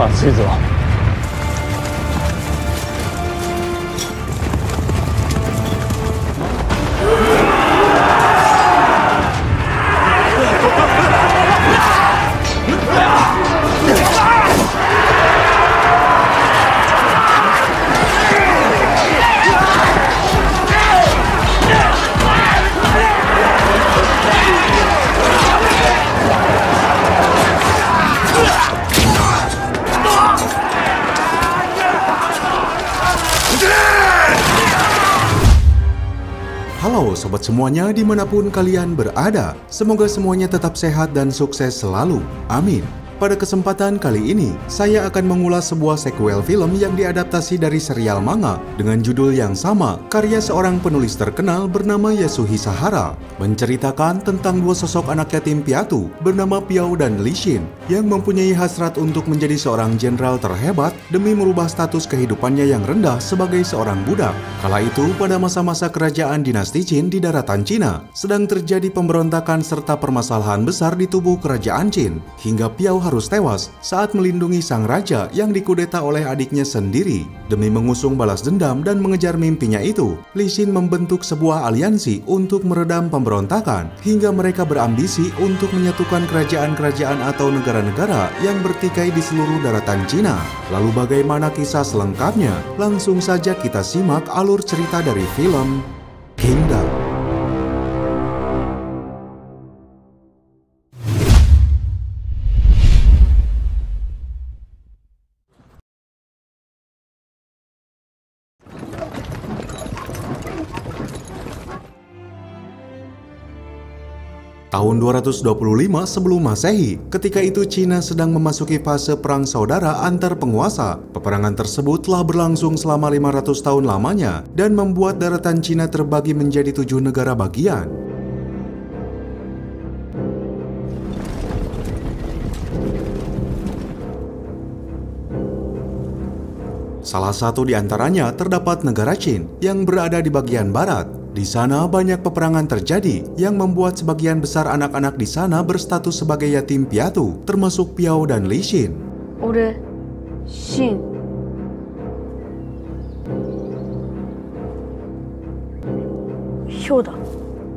暑いぞ。Halo sobat semuanya dimanapun kalian berada, semoga semuanya tetap sehat dan sukses selalu, amin. Pada kesempatan kali ini, saya akan mengulas sebuah sequel film yang diadaptasi dari serial manga dengan judul yang sama, karya seorang penulis terkenal bernama Yasuhisa Hara, menceritakan tentang dua sosok anak yatim piatu bernama Piao dan Lishin yang mempunyai hasrat untuk menjadi seorang jenderal terhebat demi merubah status kehidupannya yang rendah sebagai seorang budak. Kala itu, pada masa-masa kerajaan dinasti Qin di daratan Cina, sedang terjadi pemberontakan serta permasalahan besar di tubuh kerajaan Qin, hingga Piao harus tewas saat melindungi sang raja yang dikudeta oleh adiknya sendiri. Demi mengusung balas dendam dan mengejar mimpinya itu, Lishin membentuk sebuah aliansi untuk meredam pemberontakan, hingga mereka berambisi untuk menyatukan kerajaan-kerajaan atau negara-negara yang bertikai di seluruh daratan Cina. Lalu bagaimana kisah selengkapnya? Langsung saja kita simak alur cerita dari film Kingdom. Tahun 225 sebelum Masehi, ketika itu Cina sedang memasuki fase perang saudara antar penguasa. Peperangan tersebut telah berlangsung selama 500 tahun lamanya dan membuat daratan Cina terbagi menjadi 7 negara bagian. Salah satu di antaranya terdapat negara Qin yang berada di bagian barat. Di sana banyak peperangan terjadi yang membuat sebagian besar anak-anak di sana berstatus sebagai yatim piatu, termasuk Piao dan Lishin.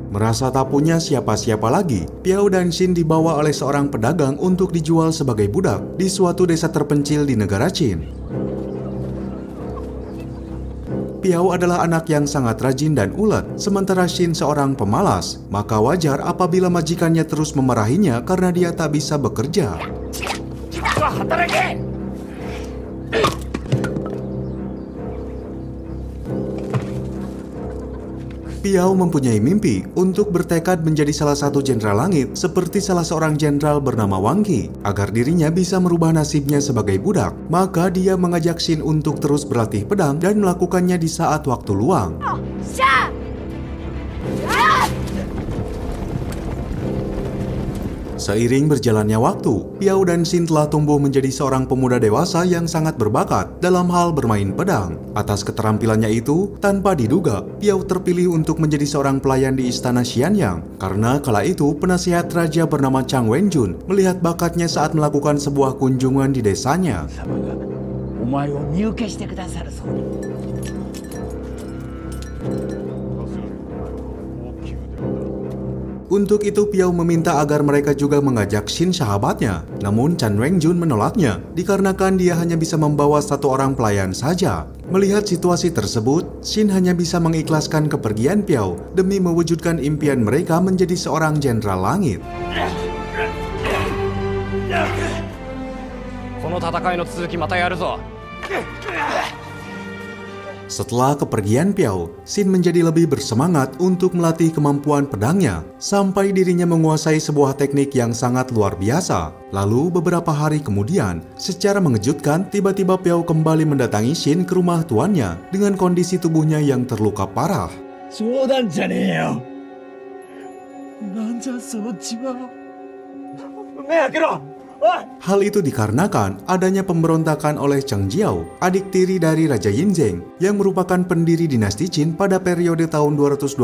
Merasa tak punya siapa-siapa lagi, Piao dan Shin dibawa oleh seorang pedagang untuk dijual sebagai budak di suatu desa terpencil di negara Qin. Piao adalah anak yang sangat rajin dan ulet, sementara Shin seorang pemalas. Maka wajar apabila majikannya terus memarahinya karena dia tak bisa bekerja. Piao mempunyai mimpi untuk bertekad menjadi salah satu jenderal langit seperti salah seorang jenderal bernama Wang Qi. Agar dirinya bisa merubah nasibnya sebagai budak, maka dia mengajak Shin untuk terus berlatih pedang dan melakukannya di saat waktu luang. Seiring berjalannya waktu, Piao dan Shin telah tumbuh menjadi seorang pemuda dewasa yang sangat berbakat dalam hal bermain pedang. Atas keterampilannya itu, tanpa diduga, Piao terpilih untuk menjadi seorang pelayan di istana Xianyang. Karena kala itu, penasihat raja bernama Chang Wenjun melihat bakatnya saat melakukan sebuah kunjungan di desanya. Untuk itu Piao meminta agar mereka juga mengajak Shin sahabatnya. Namun Chan Wenjun menolaknya, dikarenakan dia hanya bisa membawa satu orang pelayan saja. Melihat situasi tersebut, Shin hanya bisa mengikhlaskan kepergian Piao demi mewujudkan impian mereka menjadi seorang jenderal langit. Setelah kepergian Piao, Shin menjadi lebih bersemangat untuk melatih kemampuan pedangnya, sampai dirinya menguasai sebuah teknik yang sangat luar biasa. Lalu beberapa hari kemudian, secara mengejutkan, tiba-tiba Piao kembali mendatangi Shin ke rumah tuannya dengan kondisi tubuhnya yang terluka parah. Hal itu dikarenakan adanya pemberontakan oleh Cheng Jiao, adik tiri dari Raja Yinzheng, yang merupakan pendiri dinasti Qin pada periode tahun 221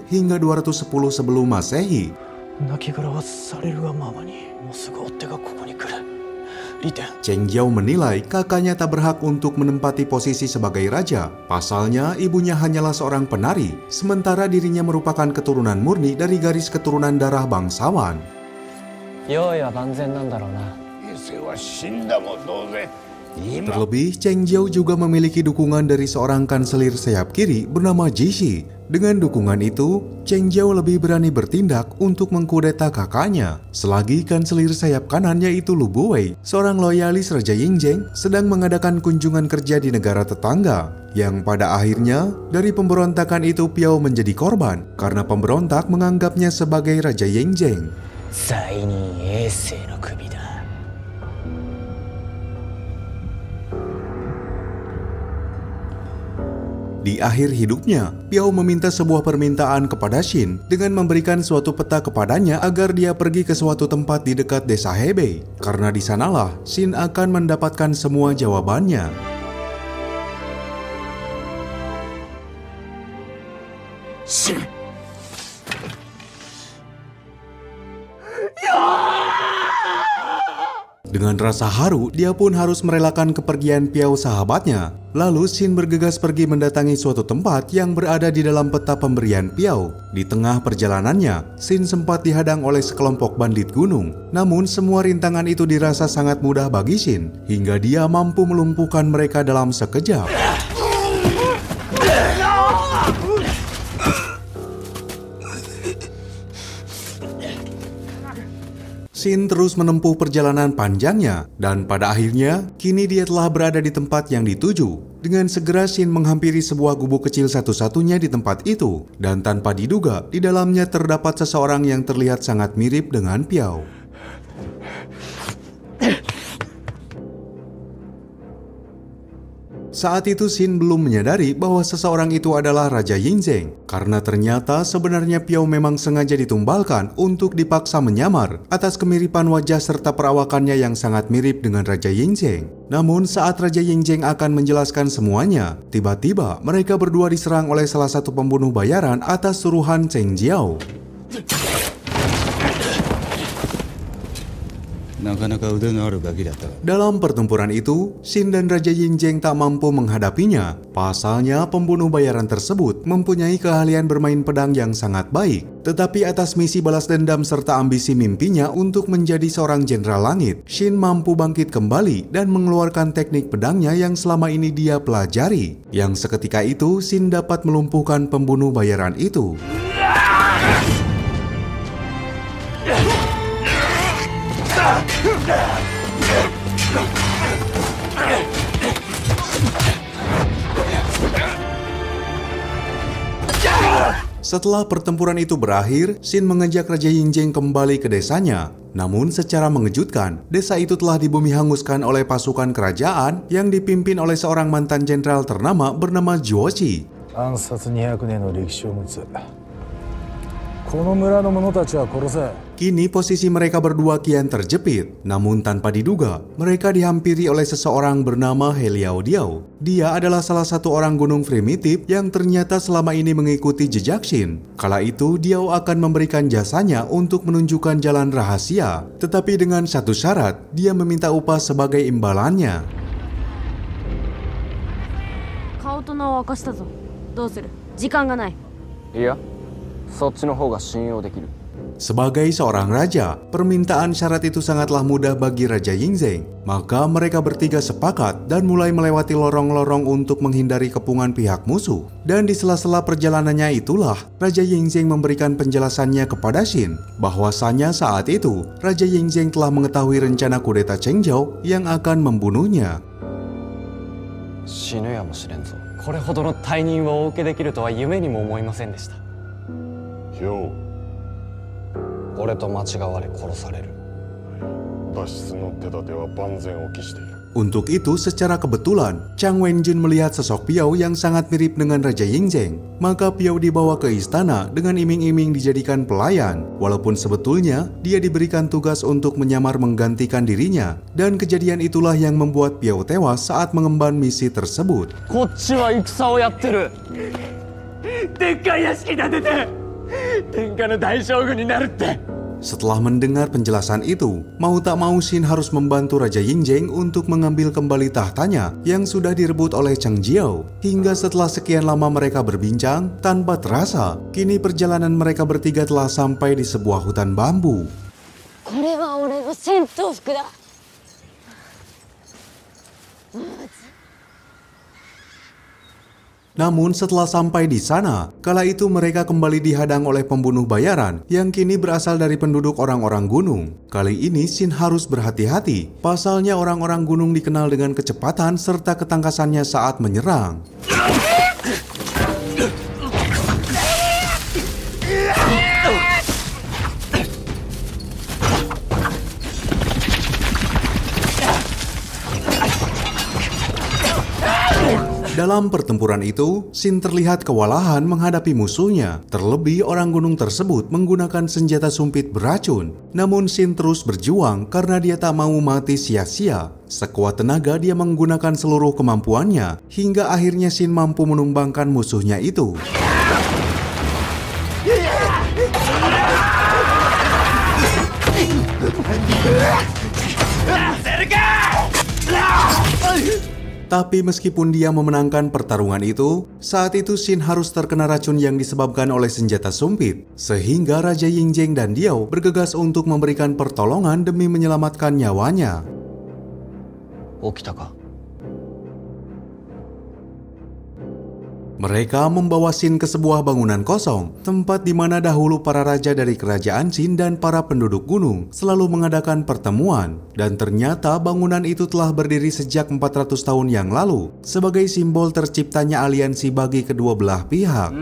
hingga 210 sebelum Masehi. Cheng Jiao menilai kakaknya tak berhak untuk menempati posisi sebagai raja. Pasalnya, ibunya hanyalah seorang penari, sementara dirinya merupakan keturunan murni dari garis keturunan darah bangsawan. Terlebih, Cheng Jiao juga memiliki dukungan dari seorang kanselir sayap kiri bernama Jishi. Dengan dukungan itu, Cheng Jiao lebih berani bertindak untuk mengkudeta kakaknya. Selagi kanselir sayap kanan yaitu Lu Buwei, seorang loyalis Raja Yingzheng, sedang mengadakan kunjungan kerja di negara tetangga. Yang pada akhirnya, dari pemberontakan itu Piao menjadi korban karena pemberontak menganggapnya sebagai Raja Yingzheng. Di akhir hidupnya, Piao meminta sebuah permintaan kepada Xin dengan memberikan suatu peta kepadanya agar dia pergi ke suatu tempat di dekat desa Hebei. Karena di sanalah Xin akan mendapatkan semua jawabannya. Xin. Dengan rasa haru, dia pun harus merelakan kepergian Piao sahabatnya. Lalu Xin bergegas pergi mendatangi suatu tempat yang berada di dalam peta pemberian Piao. Di tengah perjalanannya, Xin sempat dihadang oleh sekelompok bandit gunung. Namun semua rintangan itu dirasa sangat mudah bagi Xin, hingga dia mampu melumpuhkan mereka dalam sekejap. Xin terus menempuh perjalanan panjangnya, dan pada akhirnya, kini dia telah berada di tempat yang dituju. Dengan segera Xin menghampiri sebuah gubuk kecil satu-satunya di tempat itu, dan tanpa diduga, di dalamnya terdapat seseorang yang terlihat sangat mirip dengan Piao. Saat itu Xin belum menyadari bahwa seseorang itu adalah Raja Yingzheng, karena ternyata sebenarnya Piao memang sengaja ditumbalkan untuk dipaksa menyamar atas kemiripan wajah serta perawakannya yang sangat mirip dengan Raja Yingzheng. Namun saat Raja Yingzheng akan menjelaskan semuanya, tiba-tiba mereka berdua diserang oleh salah satu pembunuh bayaran atas suruhan Cheng Jiao. Dalam pertempuran itu, Xin dan Raja Yingzheng tak mampu menghadapinya. Pasalnya, pembunuh bayaran tersebut mempunyai keahlian bermain pedang yang sangat baik. Tetapi atas misi balas dendam serta ambisi mimpinya untuk menjadi seorang jenderal langit, Xin mampu bangkit kembali dan mengeluarkan teknik pedangnya yang selama ini dia pelajari. Yang seketika itu, Xin dapat melumpuhkan pembunuh bayaran itu. Setelah pertempuran itu berakhir, Xin mengajak Raja Yingzheng kembali ke desanya. Namun secara mengejutkan, desa itu telah dibumi hanguskan oleh pasukan kerajaan yang dipimpin oleh seorang mantan jenderal ternama bernama Zhuo Qi. Kini posisi mereka berdua kian terjepit, namun tanpa diduga, mereka dihampiri oleh seseorang bernama He Liao Diao. Dia adalah salah satu orang gunung primitif yang ternyata selama ini mengikuti jejak Xin. Kala itu, Diao akan memberikan jasanya untuk menunjukkan jalan rahasia, tetapi dengan satu syarat, dia meminta upah sebagai imbalannya. Sebagai seorang raja, permintaan syarat itu sangatlah mudah bagi Raja Yingzheng. Maka mereka bertiga sepakat dan mulai melewati lorong-lorong untuk menghindari kepungan pihak musuh. Dan di sela-sela perjalanannya itulah, Raja Yingzheng memberikan penjelasannya kepada Xin, bahwasanya saat itu, Raja Yingzheng telah mengetahui rencana kudeta Cheng Jiao yang akan membunuhnya. Untuk itu, secara kebetulan, Chang Wenjun melihat sosok Piao yang sangat mirip dengan Raja Yingzheng. Maka Piao dibawa ke istana dengan iming-iming dijadikan pelayan, walaupun sebetulnya dia diberikan tugas untuk menyamar menggantikan dirinya. Dan kejadian itulah yang membuat Piao tewas saat mengemban misi tersebut. Setelah mendengar penjelasan itu, mau tak mau Shin harus membantu Raja Yingjing untuk mengambil kembali tahtanya yang sudah direbut oleh Cheng Jiao. Hingga setelah sekian lama mereka berbincang, tanpa terasa, kini perjalanan mereka bertiga telah sampai di sebuah hutan bambu. Namun setelah sampai di sana, kala itu mereka kembali dihadang oleh pembunuh bayaran yang kini berasal dari penduduk orang-orang gunung. Kali ini Shin harus berhati-hati, pasalnya orang-orang gunung dikenal dengan kecepatan serta ketangkasannya saat menyerang. Dalam pertempuran itu, Shin terlihat kewalahan menghadapi musuhnya. Terlebih orang gunung tersebut menggunakan senjata sumpit beracun. Namun Shin terus berjuang karena dia tak mau mati sia-sia. Sekuat tenaga dia menggunakan seluruh kemampuannya, hingga akhirnya Shin mampu menumbangkan musuhnya itu. Tapi meskipun dia memenangkan pertarungan itu, saat itu Shin harus terkena racun yang disebabkan oleh senjata sumpit. Sehingga Raja Yingjing dan Diao bergegas untuk memberikan pertolongan demi menyelamatkan nyawanya. Mereka membawa Shin ke sebuah bangunan kosong, tempat di mana dahulu para raja dari kerajaan Shin dan para penduduk gunung selalu mengadakan pertemuan. Dan ternyata bangunan itu telah berdiri sejak 400 tahun yang lalu, sebagai simbol terciptanya aliansi bagi kedua belah pihak.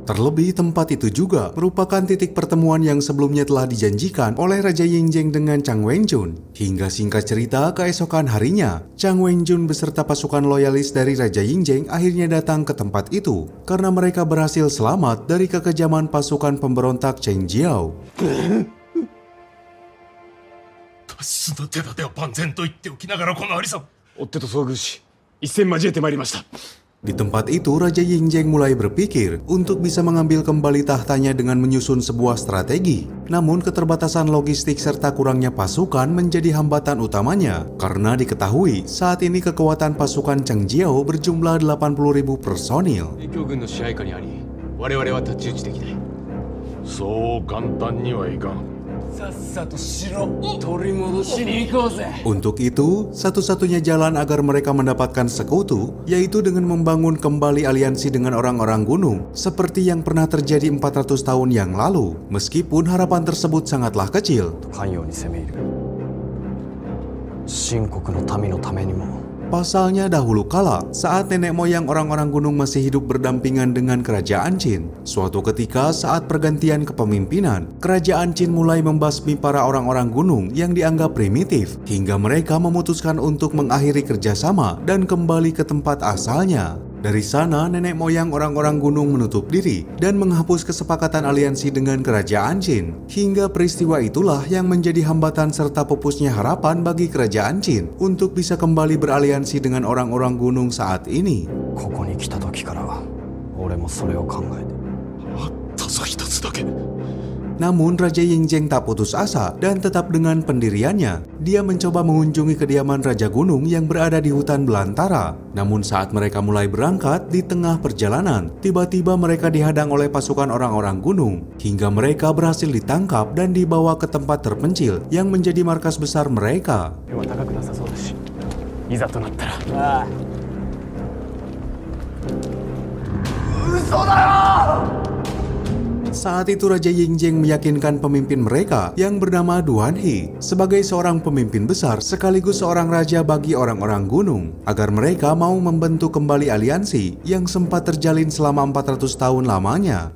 Terlebih tempat itu juga merupakan titik pertemuan yang sebelumnya telah dijanjikan oleh Raja Yingjing dengan Chang Wenjun. Hingga singkat cerita, keesokan harinya, Chang Wenjun beserta pasukan loyalis dari Raja Yingjing akhirnya datang ke tempat itu karena mereka berhasil selamat dari kekejaman pasukan pemberontak Cheng Jiao. Di tempat itu, Raja Yingjing mulai berpikir untuk bisa mengambil kembali tahtanya dengan menyusun sebuah strategi. Namun keterbatasan logistik serta kurangnya pasukan menjadi hambatan utamanya. Karena diketahui saat ini kekuatan pasukan Cheng Jiao berjumlah 80.000 personil. Untuk itu, satu-satunya jalan agar mereka mendapatkan sekutu yaitu dengan membangun kembali aliansi dengan orang-orang gunung seperti yang pernah terjadi 400 tahun yang lalu. Meskipun harapan tersebut sangatlah kecil. Pasalnya dahulu kala, saat nenek moyang orang-orang gunung masih hidup berdampingan dengan kerajaan Qin, suatu ketika saat pergantian kepemimpinan, kerajaan Qin mulai membasmi para orang-orang gunung yang dianggap primitif, hingga mereka memutuskan untuk mengakhiri kerjasama dan kembali ke tempat asalnya. Dari sana, nenek moyang orang-orang gunung menutup diri dan menghapus kesepakatan aliansi dengan kerajaan Qin. Hingga peristiwa itulah yang menjadi hambatan serta pupusnya harapan bagi kerajaan Qin untuk bisa kembali beraliansi dengan orang-orang gunung saat ini. Namun Raja Yingjing tak putus asa dan tetap dengan pendiriannya. Dia mencoba mengunjungi kediaman Raja Gunung yang berada di hutan belantara. Namun saat mereka mulai berangkat di tengah perjalanan, tiba-tiba mereka dihadang oleh pasukan orang-orang gunung. Hingga mereka berhasil ditangkap dan dibawa ke tempat terpencil yang menjadi markas besar mereka. Saat itu Raja Yingjing meyakinkan pemimpin mereka yang bernama Duan He sebagai seorang pemimpin besar sekaligus seorang raja bagi orang-orang gunung agar mereka mau membentuk kembali aliansi yang sempat terjalin selama 400 tahun lamanya.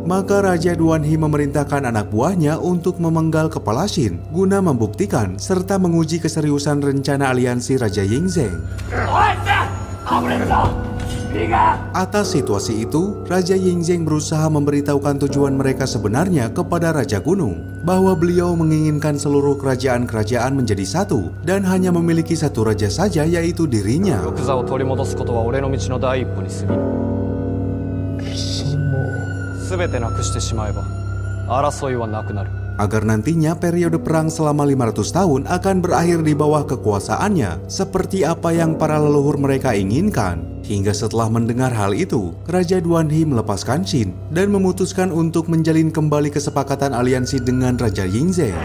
Maka Raja Duan He memerintahkan anak buahnya untuk memenggal kepala Shin guna membuktikan serta menguji keseriusan rencana aliansi Raja Yingjing. Atas situasi itu, Raja Yingzheng berusaha memberitahukan tujuan mereka sebenarnya kepada Raja Gunung, bahwa beliau menginginkan seluruh kerajaan-kerajaan menjadi satu dan hanya memiliki satu raja saja, yaitu dirinya. Agar nantinya periode perang selama 500 tahun akan berakhir di bawah kekuasaannya, seperti apa yang para leluhur mereka inginkan. Hingga setelah mendengar hal itu, Raja Duanhe melepaskan Xin dan memutuskan untuk menjalin kembali kesepakatan aliansi dengan Raja Yingzheng.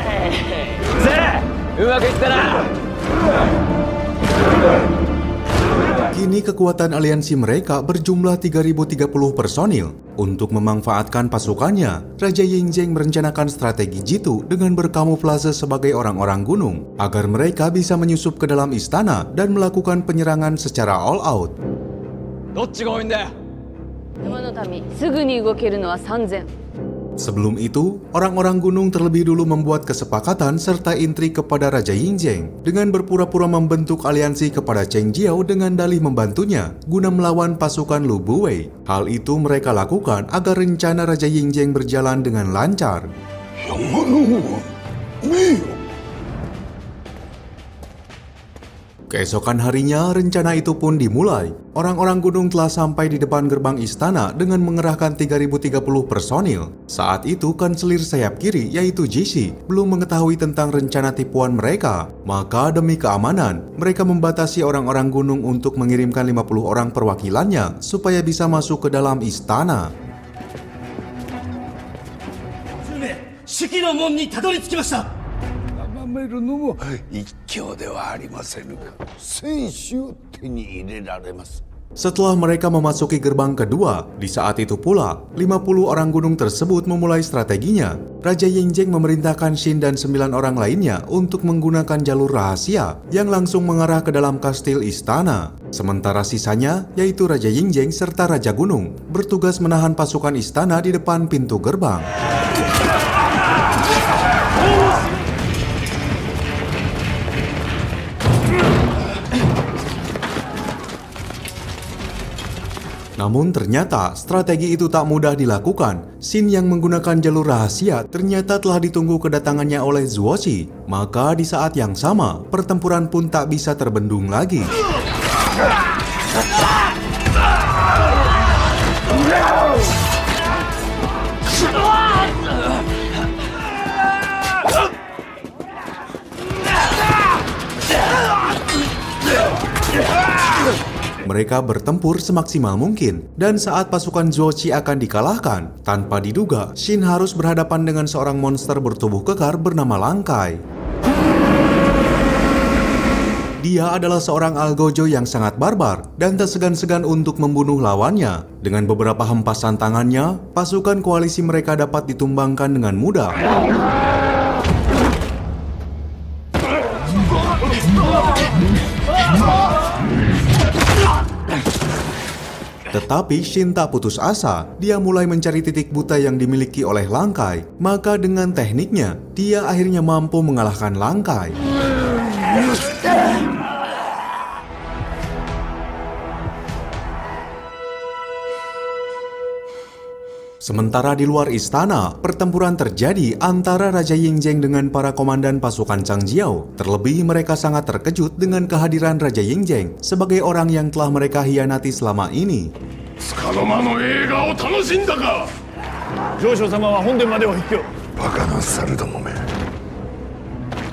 Kini kekuatan aliansi mereka berjumlah 3030 personil. Untuk memanfaatkan pasukannya, Raja Yingzheng merencanakan strategi jitu dengan berkamuflase sebagai orang-orang gunung, agar mereka bisa menyusup ke dalam istana dan melakukan penyerangan secara all out. Sebelum itu, orang-orang gunung terlebih dulu membuat kesepakatan serta intrik kepada Raja Yingzheng dengan berpura-pura membentuk aliansi kepada Cheng Jiao dengan dalih membantunya guna melawan pasukan Lu Buwei. Hal itu mereka lakukan agar rencana Raja Yingzheng berjalan dengan lancar. Keesokan harinya, rencana itu pun dimulai. Orang-orang gunung telah sampai di depan gerbang istana dengan mengerahkan 3030 personil. Saat itu, kanselir sayap kiri, yaitu Jishi, belum mengetahui tentang rencana tipuan mereka. Maka demi keamanan, mereka membatasi orang-orang gunung untuk mengirimkan 50 orang perwakilannya supaya bisa masuk ke dalam istana. Setelah mereka memasuki gerbang kedua, di saat itu pula, 50 orang gunung tersebut memulai strateginya. Raja Yingzheng memerintahkan Xin dan 9 orang lainnya untuk menggunakan jalur rahasia yang langsung mengarah ke dalam kastil istana. Sementara sisanya, yaitu Raja Yingzheng serta Raja Gunung, bertugas menahan pasukan istana di depan pintu gerbang. Namun ternyata strategi itu tak mudah dilakukan. Xin yang menggunakan jalur rahasia ternyata telah ditunggu kedatangannya oleh Zuozi. Maka di saat yang sama, pertempuran pun tak bisa terbendung lagi. Mereka bertempur semaksimal mungkin, dan saat pasukan Zuozi akan dikalahkan, tanpa diduga, Xin harus berhadapan dengan seorang monster bertubuh kekar bernama Langkai. Dia adalah seorang algojo yang sangat barbar dan tak segan-segan untuk membunuh lawannya. Dengan beberapa hempasan tangannya, pasukan koalisi mereka dapat ditumbangkan dengan mudah. Tetapi Xin tak putus asa. Dia mulai mencari titik buta yang dimiliki oleh Langkai. Maka dengan tekniknya, dia akhirnya mampu mengalahkan Langkai. Sementara di luar istana, pertempuran terjadi antara Raja Yingzheng dengan para komandan pasukan Cheng Jiao. Terlebih mereka sangat terkejut dengan kehadiran Raja Yingzheng sebagai orang yang telah mereka hianati selama ini.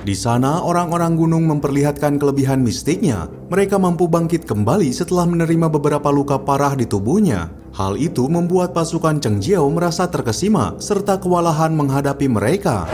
Di sana, orang-orang gunung memperlihatkan kelebihan mistiknya. Mereka mampu bangkit kembali setelah menerima beberapa luka parah di tubuhnya. Hal itu membuat pasukan Cheng Jiao merasa terkesima serta kewalahan menghadapi mereka.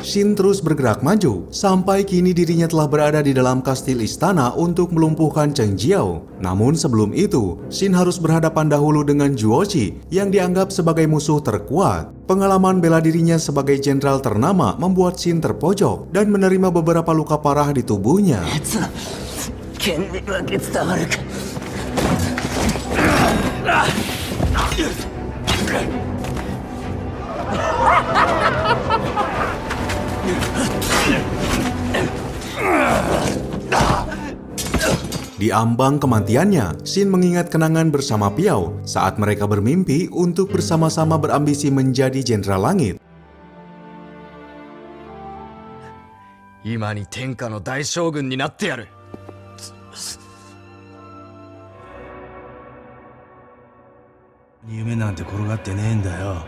Xin terus bergerak maju, sampai kini dirinya telah berada di dalam kastil istana untuk melumpuhkan Cheng Jiao. Namun sebelum itu, Xin harus berhadapan dahulu dengan Zuozi yang dianggap sebagai musuh terkuat. Pengalaman bela dirinya sebagai jenderal ternama membuat Xin terpojok dan menerima beberapa luka parah di tubuhnya. Di ambang kematiannya, Shin mengingat kenangan bersama Piao saat mereka bermimpi untuk bersama-sama berambisi menjadi Jenderal Langit. 今に天下の大将軍になってやる。夢なんて転がってねえんだよ。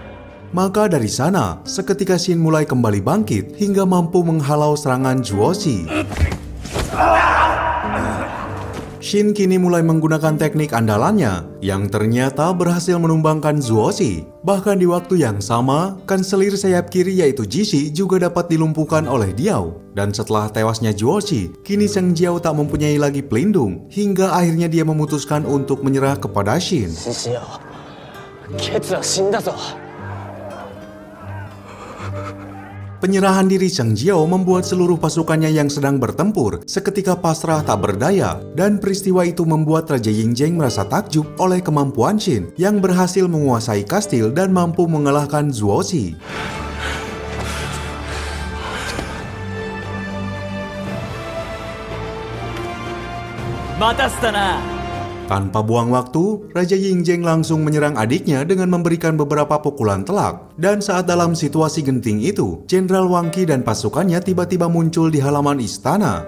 Maka dari sana, seketika Shin mulai kembali bangkit hingga mampu menghalau serangan Zuoshi. Shin kini mulai menggunakan teknik andalannya yang ternyata berhasil menumbangkan Zuoshi. Bahkan di waktu yang sama, kanselir sayap kiri yaitu Jishi juga dapat dilumpuhkan oleh Diao. Dan setelah tewasnya Zuoshi, kini Sang Jiao tak mempunyai lagi pelindung hingga akhirnya dia memutuskan untuk menyerah kepada Shin. Penyerahan diri Sang Jiao membuat seluruh pasukannya yang sedang bertempur seketika pasrah tak berdaya, dan peristiwa itu membuat Raja Yingjing merasa takjub oleh kemampuan Shin yang berhasil menguasai kastil dan mampu mengalahkan Zuoshi. Tanpa buang waktu, Raja Yingjing langsung menyerang adiknya dengan memberikan beberapa pukulan telak. Dan saat dalam situasi genting itu, Jenderal Wang Qi dan pasukannya tiba-tiba muncul di halaman istana.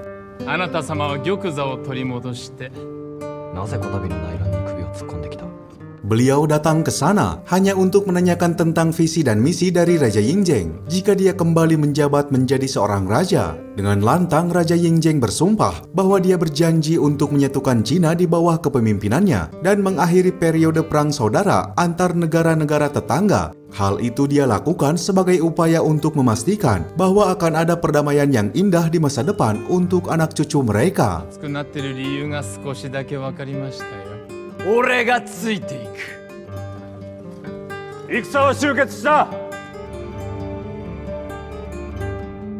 Beliau datang ke sana hanya untuk menanyakan tentang visi dan misi dari Raja Yingjing jika dia kembali menjabat menjadi seorang raja. Dengan lantang, Raja Yingjing bersumpah bahwa dia berjanji untuk menyatukan Cina di bawah kepemimpinannya dan mengakhiri periode perang saudara antar negara-negara tetangga. Hal itu dia lakukan sebagai upaya untuk memastikan bahwa akan ada perdamaian yang indah di masa depan untuk anak cucu mereka.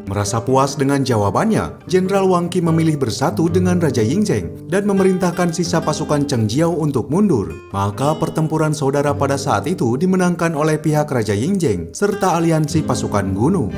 Merasa puas dengan jawabannya, Jenderal Wang Qi memilih bersatu dengan Raja Yingjing dan memerintahkan sisa pasukan Cheng Jiao untuk mundur. Maka pertempuran saudara pada saat itu dimenangkan oleh pihak Raja Yingjing serta aliansi pasukan gunung.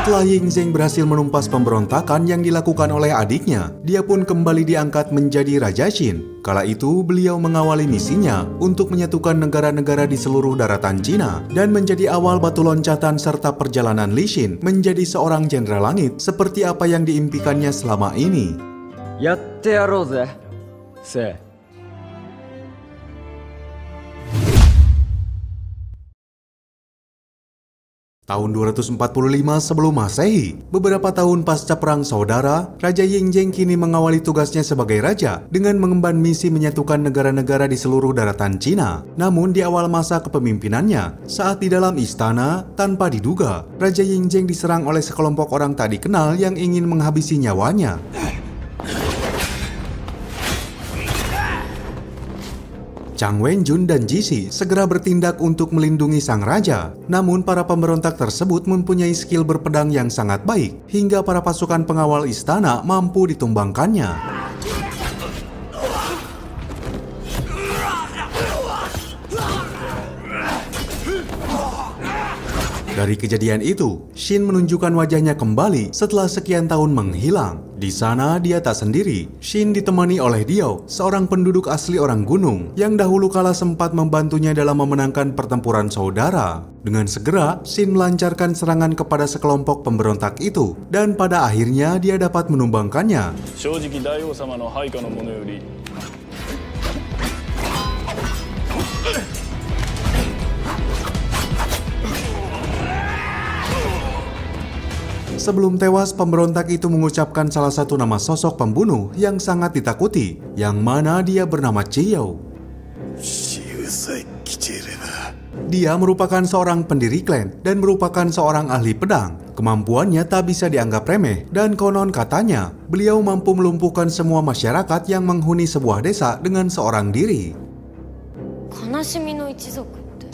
Setelah Yingjing berhasil menumpas pemberontakan yang dilakukan oleh adiknya, dia pun kembali diangkat menjadi Raja Qin. Kala itu, beliau mengawali misinya untuk menyatukan negara-negara di seluruh daratan Cina dan menjadi awal batu loncatan serta perjalanan Li Xin menjadi seorang Jenderal Langit seperti apa yang diimpikannya selama ini. Yatte yarou ze, Se. Tahun 245 sebelum Masehi, beberapa tahun pasca Perang Saudara, Raja Yingjing kini mengawali tugasnya sebagai raja dengan mengemban misi menyatukan negara-negara di seluruh daratan Cina. Namun di awal masa kepemimpinannya, saat di dalam istana, tanpa diduga, Raja Yingjing diserang oleh sekelompok orang tak dikenal yang ingin menghabisi nyawanya. Chang Wenjun dan Jishi segera bertindak untuk melindungi sang raja. Namun para pemberontak tersebut mempunyai skill berpedang yang sangat baik, hingga para pasukan pengawal istana mampu ditumbangkannya. Dari kejadian itu, Shin menunjukkan wajahnya kembali setelah sekian tahun menghilang. Di sana dia tak sendiri. Shin ditemani oleh Diao, seorang penduduk asli orang gunung yang dahulu kala sempat membantunya dalam memenangkan pertempuran saudara. Dengan segera, Shin melancarkan serangan kepada sekelompok pemberontak itu dan pada akhirnya dia dapat menumbangkannya. Sebelum tewas, pemberontak itu mengucapkan salah satu nama sosok pembunuh yang sangat ditakuti, yang mana dia bernama Chiao. Dia merupakan seorang pendiri klan dan merupakan seorang ahli pedang. Kemampuannya tak bisa dianggap remeh dan konon katanya, beliau mampu melumpuhkan semua masyarakat yang menghuni sebuah desa dengan seorang diri.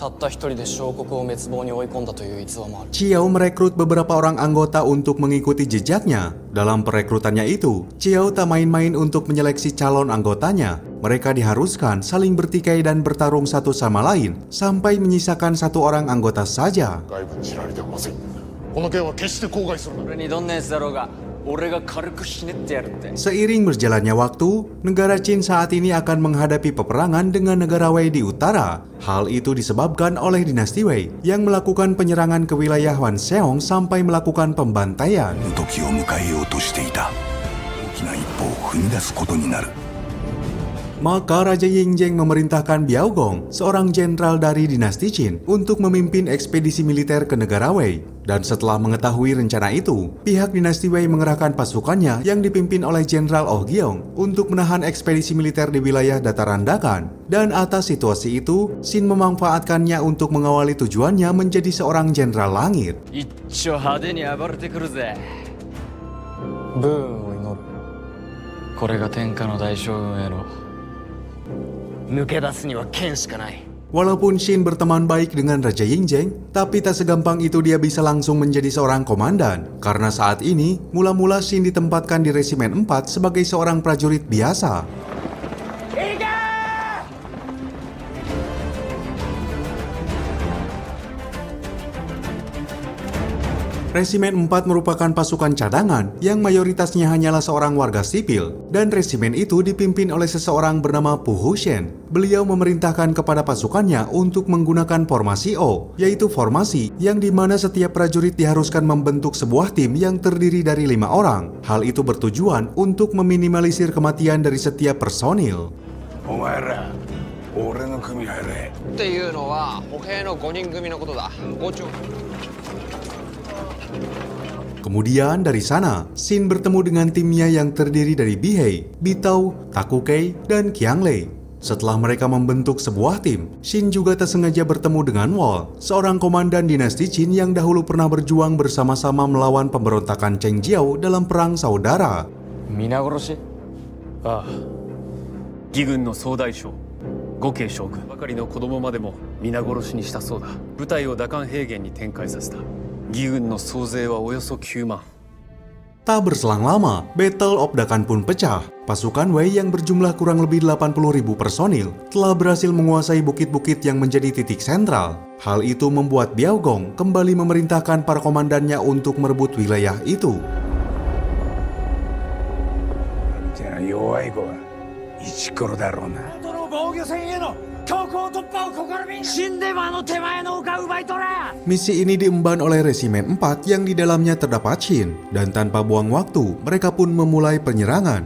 たった一人で小国を滅亡に追い込んだという逸話もある。 Chiao merekrut beberapa orang anggota untuk mengikuti jejaknya. Dalam perekrutannya itu, Chiao tak main-main untuk menyeleksi calon anggotanya. Mereka diharuskan saling bertikai dan bertarung satu sama lain sampai menyisakan satu orang anggota saja. この件は決して口外するな。俺にどんなやつだろうが、俺が軽くひねってやるって。 Seiring berjalannya waktu, negara Qin saat ini akan menghadapi peperangan dengan negara Wei di utara. Hal itu disebabkan oleh dinasti Wei yang melakukan penyerangan ke wilayah Wanseong sampai melakukan pembantaian. 時を迎えようとしていた。大きな一歩を踏み出すことになる。 Maka Raja Yingjeng memerintahkan Biao Gong, seorang jenderal dari dinasti Qin, untuk memimpin ekspedisi militer ke negara Wei. Dan setelah mengetahui rencana itu, pihak dinasti Wei mengerahkan pasukannya yang dipimpin oleh Jenderal Oh Giong untuk menahan ekspedisi militer di wilayah dataran Dakan. Dan atas situasi itu, Xin memanfaatkannya untuk mengawali tujuannya menjadi seorang jenderal langit. 一丁派手に暴れてくるぜ。ブーンを祈る。これが天下の大将軍への。 抜け出すには剣しかない。 Walaupun Xin berteman baik dengan Raja Yingjeng, tapi tak segampang itu dia bisa langsung menjadi seorang komandan. Karena saat ini, mula-mula Xin ditempatkan di Resimen 4 sebagai seorang prajurit biasa. Resimen 4 merupakan pasukan cadangan yang mayoritasnya hanyalah seorang warga sipil, dan resimen itu dipimpin oleh seseorang bernama Pu Hushen. Beliau memerintahkan kepada pasukannya untuk menggunakan formasi O, yaitu formasi yang dimana setiap prajurit diharuskan membentuk sebuah tim yang terdiri dari 5 orang. Hal itu bertujuan untuk meminimalisir kematian dari setiap personil. お前ら、俺の組入れ。っていうのは歩兵の5人組のことだ。5丁。 Kemudian dari sana, Xin bertemu dengan timnya yang terdiri dari Bihei, Bitao, Takukei, dan Qianglei. Setelah mereka membentuk sebuah tim, Xin juga tak sengaja bertemu dengan Wall, seorang komandan dinasti Qin yang dahulu pernah berjuang bersama-sama melawan pemberontakan Cheng Jiao dalam perang saudara. 皆殺し？ああ、義軍の総大将呉慶将軍ばかりの子供までも皆殺しにしたそうだ。部隊を打艦平原に展開させた。義軍の総勢はおよそ9万。 Tak berselang lama, Battle of Dakan pun pecah. Pasukan Wei yang berjumlah kurang lebih 80.000 personil telah berhasil menguasai bukit-bukit yang menjadi titik sentral. Hal itu membuat Biao Gong kembali memerintahkan para komandannya untuk merebut wilayah itu. 弱い子は一頃だろうな。 Misi ini diemban oleh Resimen 4 yang di dalamnya terdapat Xin, dan tanpa buang waktu, mereka pun memulai penyerangan.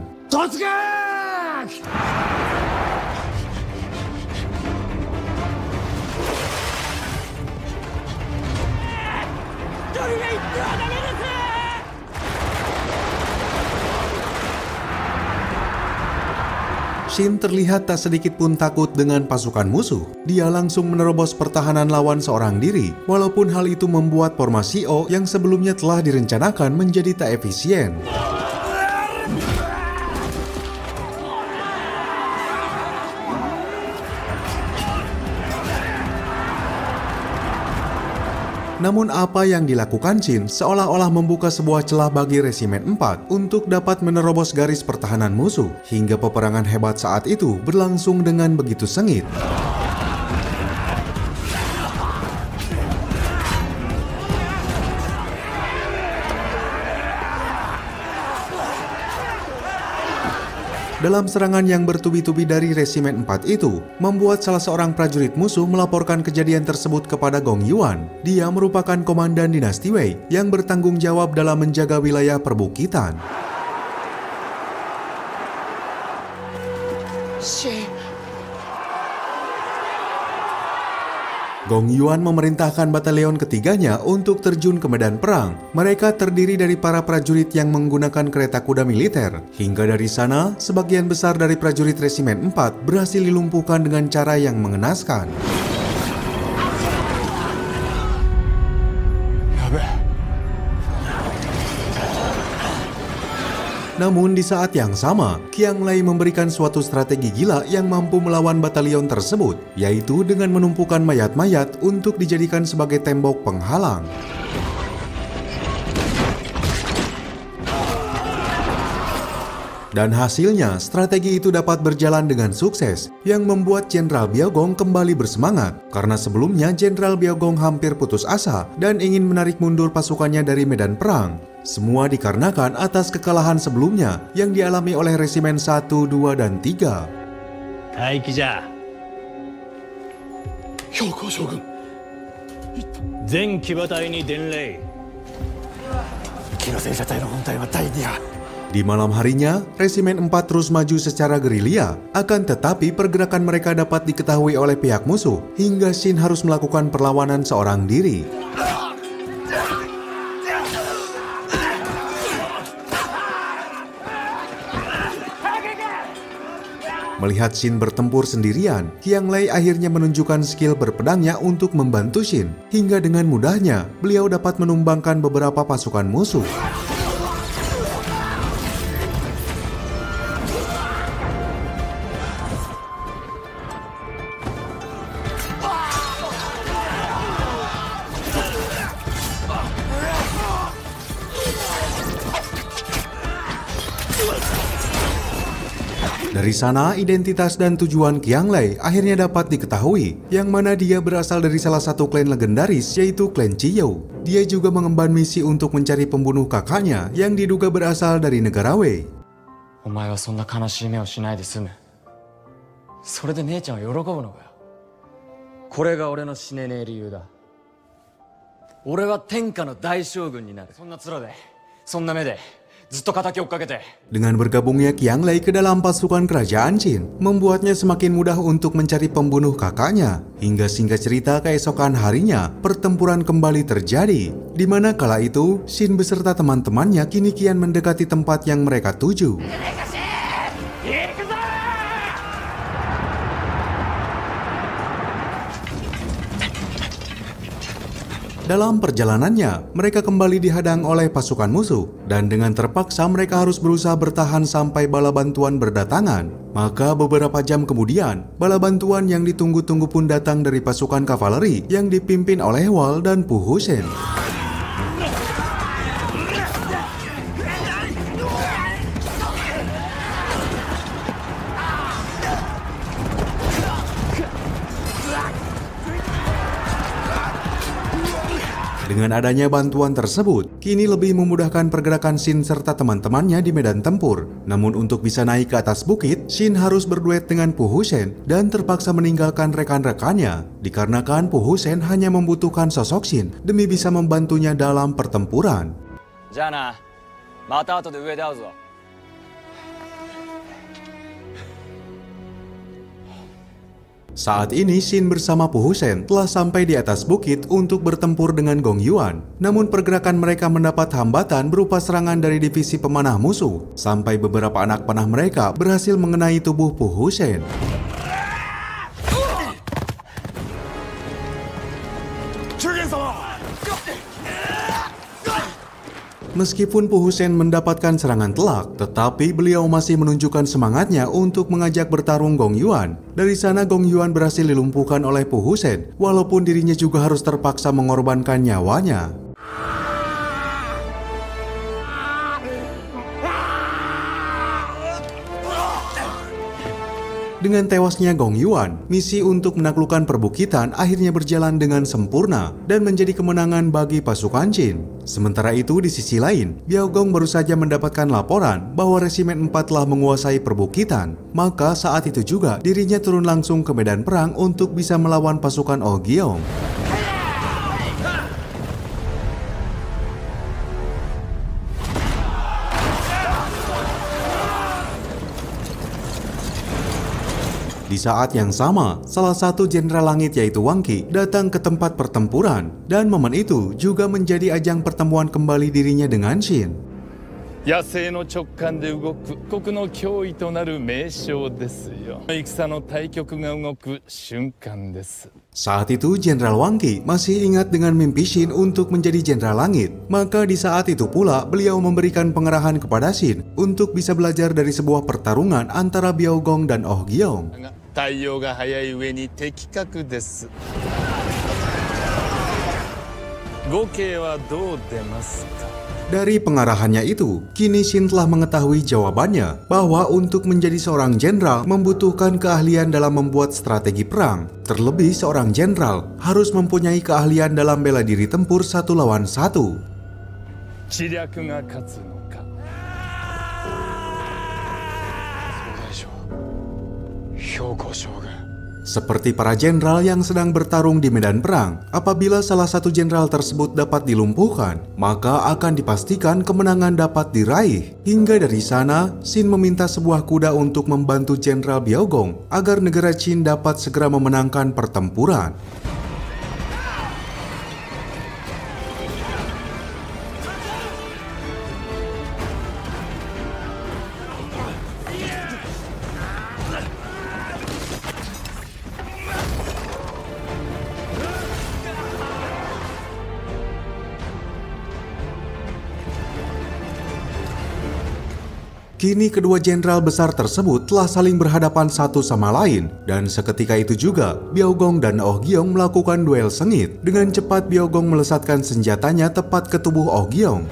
Xin terlihat tak sedikit pun takut dengan pasukan musuh. Dia langsung menerobos pertahanan lawan seorang diri, walaupun hal itu membuat formasi O yang sebelumnya telah direncanakan menjadi tak efisien. Namun apa yang dilakukan Xin seolah-olah membuka sebuah celah bagi Resimen 4 untuk dapat menerobos garis pertahanan musuh, hingga peperangan hebat saat itu berlangsung dengan begitu sengit. Dalam serangan yang bertubi-tubi dari Resimen 4 itu, membuat salah seorang prajurit musuh melaporkan kejadian tersebut kepada Gong Yuan. Dia merupakan komandan dinasti Wei yang bertanggung jawab dalam menjaga wilayah perbukitan. Gong Yuan memerintahkan batalion ketiganya untuk terjun ke medan perang. Mereka terdiri dari para prajurit yang menggunakan kereta kuda militer. Hingga dari sana, sebagian besar dari prajurit Resimen 4 berhasil dilumpuhkan dengan cara yang mengenaskan. Namun di saat yang sama, Qiang Lei memberikan suatu strategi gila yang mampu melawan batalion tersebut, yaitu dengan menumpukan mayat-mayat untuk dijadikan sebagai tembok penghalang. Dan hasilnya, strategi itu dapat berjalan dengan sukses, yang membuat Jenderal Biaogong kembali bersemangat, karena sebelumnya Jenderal Biaogong hampir putus asa dan ingin menarik mundur pasukannya dari medan perang. Semua dikarenakan atas kekalahan sebelumnya yang dialami oleh Resimen 1, 2, dan 3. 待機じゃ。兵庫将軍、全騎馬隊に伝令。騎馬戦車隊の本隊は第2波。 Di malam harinya, Resimen 4 terus maju secara gerilya, akan tetapi pergerakan mereka dapat diketahui oleh pihak musuh, hingga Shin harus melakukan perlawanan seorang diri. Melihat Shin bertempur sendirian, Qiang Lei akhirnya menunjukkan skill berpedangnya untuk membantu Shin, hingga dengan mudahnya beliau dapat menumbangkan beberapa pasukan musuh. Dari sana, identitas dan tujuan Qiang Lei akhirnya dapat diketahui, yang mana dia berasal dari salah satu klan legendaris, yaitu klan Chiyou. Dia juga mengemban misi untuk mencari pembunuh kakaknya yang diduga berasal dari negara Wei. お前はそんな悲しい目をしないで済む。それで姉ちゃんは喜ぶのかよ。これが俺の死ねねえ理由だ。俺は天下の大将軍になる。そんな面で、そんな目で Dengan bergabungnya Qiang Lei ke dalam pasukan kerajaan Qin, membuatnya semakin mudah untuk mencari pembunuh kakaknya. Hingga singkat cerita keesokan harinya, pertempuran kembali terjadi. Di mana kala itu, Shin beserta teman-temannya kini kian mendekati tempat yang mereka tuju. Dalam perjalanannya, mereka kembali dihadang oleh pasukan musuh, dan dengan terpaksa mereka harus berusaha bertahan sampai bala bantuan berdatangan. Maka beberapa jam kemudian, bala bantuan yang ditunggu-tunggu pun datang dari pasukan kavaleri yang dipimpin oleh Wal dan Pu Hushen. Dengan adanya bantuan tersebut, kini lebih memudahkan pergerakan Shin serta teman-temannya di medan tempur. Namun untuk bisa naik ke atas bukit, Shin harus berduet dengan Pu Hushen dan terpaksa meninggalkan rekan-rekannya, dikarenakan Pu Hushen hanya membutuhkan sosok Shin demi bisa membantunya dalam pertempuran. Saat ini Shin bersama Pu Hushen telah sampai di atas bukit untuk bertempur dengan Gong Yuan. Namun pergerakan mereka mendapat hambatan berupa serangan dari divisi pemanah musuh, sampai beberapa anak panah mereka berhasil mengenai tubuh Pu Hushen. Meskipun Pu Hushen mendapatkan serangan telak, tetapi beliau masih menunjukkan semangatnya untuk mengajak bertarung Gong Yuan. Dari sana Gong Yuan berhasil dilumpuhkan oleh Pu Hushen, walaupun dirinya juga harus terpaksa mengorbankan nyawanya. Dengan tewasnya Gong Yuan, misi untuk menaklukkan perbukitan akhirnya berjalan dengan sempurna dan menjadi kemenangan bagi pasukan Qin. Sementara itu di sisi lain, Biaogong baru saja mendapatkan laporan bahwa Resimen 4 telah menguasai perbukitan. Maka saat itu juga dirinya turun langsung ke medan perang untuk bisa melawan pasukan Oh Giong. Di saat yang sama, salah satu jenderal langit yaitu Wang Qi datang ke tempat pertempuran, dan momen itu juga menjadi ajang pertemuan kembali dirinya dengan Shin. 野生の直感で動く国の脅威となる名将ですよ。戦の大局が動く瞬間です。 Saat itu Jenderal Wang Qi masih ingat dengan mimpi Shin untuk menjadi Jenderal Langit. Maka di saat itu pula beliau memberikan pengarahan kepada Shin untuk bisa belajar dari sebuah pertarungan antara Biaogong dan Oh Gyeong. 太陽が早い上に的確です。合計はどう出ますか？ Dari pengarahannya itu, kini Shin telah mengetahui jawabannya bahwa untuk menjadi seorang jenderal membutuhkan keahlian dalam membuat strategi perang. Terlebih seorang jenderal harus mempunyai keahlian dalam bela diri tempur 1 lawan 1. 知略が勝つのか。兵庫将軍。 Seperti para jenderal yang sedang bertarung di medan perang, apabila salah satu jenderal tersebut dapat dilumpuhkan, maka akan dipastikan kemenangan dapat diraih. Hingga dari sana, Shin meminta sebuah kuda untuk membantu Jenderal Biaogong agar negara Qin dapat segera memenangkan pertempuran. Kini kedua jenderal besar tersebut telah saling berhadapan satu sama lain, dan seketika itu juga Biaogong dan Oh Gyeong melakukan duel sengit. Dengan cepat Biaogong melesatkan senjatanya tepat ke tubuh Oh Gyeong.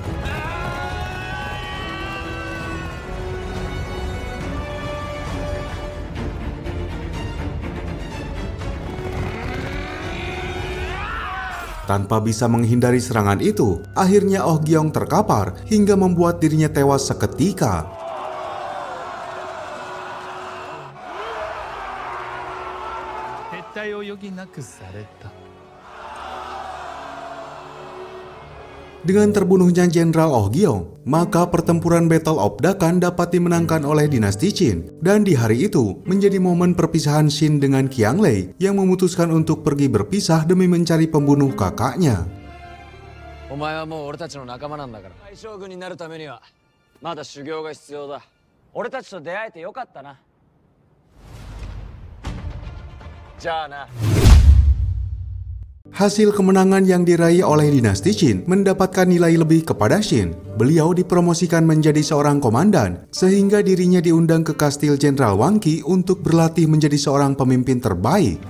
Tanpa bisa menghindari serangan itu, akhirnya Oh Gyeong terkapar hingga membuat dirinya tewas seketika. Dengan terbunuhnya Jenderal Oh Gyeong, maka pertempuran Battle of Dakan dapat dimenangkan oleh dinasti Qin. Dan di hari itu menjadi momen perpisahan Shin dengan Qiang Lei yang memutuskan untuk pergi berpisah demi mencari pembunuh kakaknya. お前はもう俺たちの仲間なんだから。大将軍になるためにはまだ修行が必要だ。俺たちと出会えてよかったな。じゃあな。 Hasil kemenangan yang diraih oleh dinasti Qin mendapatkan nilai lebih kepada Shin. Beliau dipromosikan menjadi seorang komandan, sehingga dirinya diundang ke kastil Jenderal Wang Qi untuk berlatih menjadi seorang pemimpin terbaik.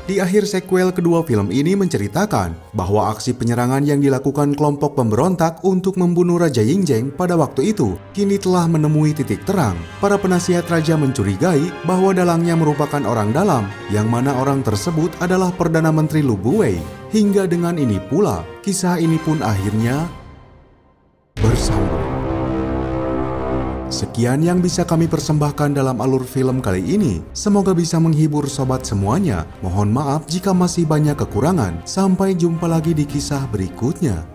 Di akhir sequel kedua film ini menceritakan bahwa aksi penyerangan yang dilakukan kelompok pemberontak untuk membunuh Raja Yingzheng pada waktu itu kini telah menemui titik terang. Para penasihat raja mencurigai bahwa dalangnya merupakan orang dalam, yang mana orang tersebut adalah Perdana Menteri Lu Buwei. Hingga dengan ini pula, kisah ini pun akhirnya bersambung. Sekian yang bisa kami persembahkan dalam alur film kali ini. Semoga bisa menghibur sobat semuanya. Mohon maaf jika masih banyak kekurangan. Sampai jumpa lagi di kisah berikutnya.